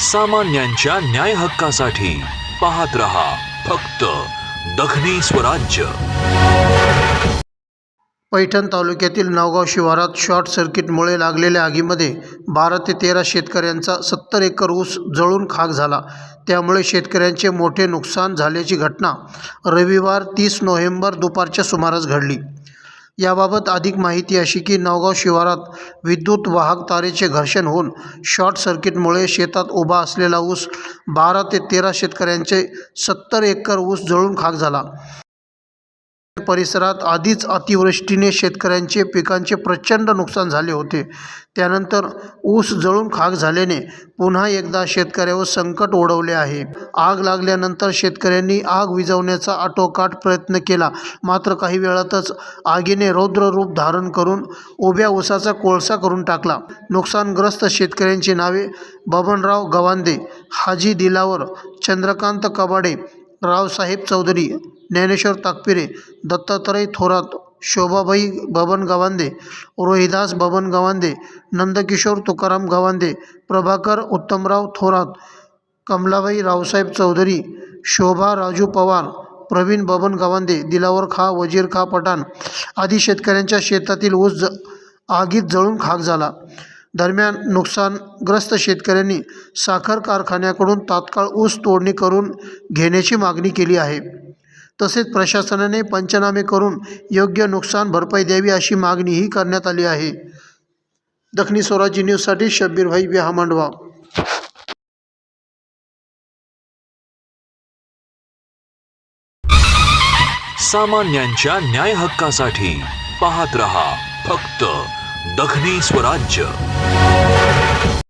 सामान्यांच्या न्याय हक्कासाठी पाहत रहा फक्त दखनी स्वराज्य। पैठण तालुक्यातील नावगाव शिवारात शॉर्ट सर्किटमुळे लागलेल्या आगीमध्ये 12 ते 13 शेतकऱ्यांचा 70 एकर ऊस जळून खाक झाला। त्यामुळे शेतकऱ्यांचे मोठे नुकसान झाल्याची घटना रविवार 30 नोव्हेंबर दुपारच्या सुमारास घडली। याबाबत अधिक माहिती अशी की नावगाव शिवारात विद्युत वाहक तारेचे घर्षण होऊन शॉर्ट सर्किटमुळे शेतात उभा असलेला ऊस 12 ते 13 शेतकऱ्यांचे 70 एकर ऊस जळून खाक झाला। परिसरात आधीच अतिवृष्टीने शेतकऱ्यांचे पिकांचे प्रचंड नुकसान झाले होते। त्यानंतर ऊस जळून खाक झाल्याने पुन्हा एकदा शेतकऱ्यावर संकट ओढवले आहे। आग लागल्यानंतर शेतकऱ्यांनी आग विझवण्याचा आटोकाट प्रयत्न केला, मात्र काही वेळातच आगीने रौद्र रूप धारण करून उभ्या ऊसाचा कोळसा करून टाकला। नुकसानग्रस्त शेतकऱ्यांची नावे बबनराव गवांदे, हाजी दिलावर, चंद्रकांत कबाडे, रावसाहेब चौधरी, ज्ञानेश्वर ताकपिरे, दत्तात्रय थोरात, शोभाबाई बबन गवांदे, रोहिदास बबन गवांदे, नंदकिशोर तुकाराम गवांदे, प्रभाकर उत्तमराव थोरात, कमलाबाई रावसाहेब चौधरी, शोभा राजू पवार, प्रवीण बबन गवांदे, दिलावर खा वजीर खा पठाण आदी शेतकऱ्यांच्या शेतातील ऊस आगीत जळून खाक झाला। दरम्यान नुकसानग्रस्त शेतकऱ्यांनी साखर कारखान्याकडून तात्काळ ऊस तोडणी करून घेण्याची मागणी केली आहे। तसेच प्रशासनाने पंचनामे करून योग्य नुकसान भरपाई द्यावी अशी मागणीही करण्यात आली आहे। दखनी स्वराज्य न्यूजसाठी शब्बीर भाई बिहा मांडवा। सामान्यांच्या न्याय हक्कासाठी पाहत रहा फक्त दखनी स्वराज्य।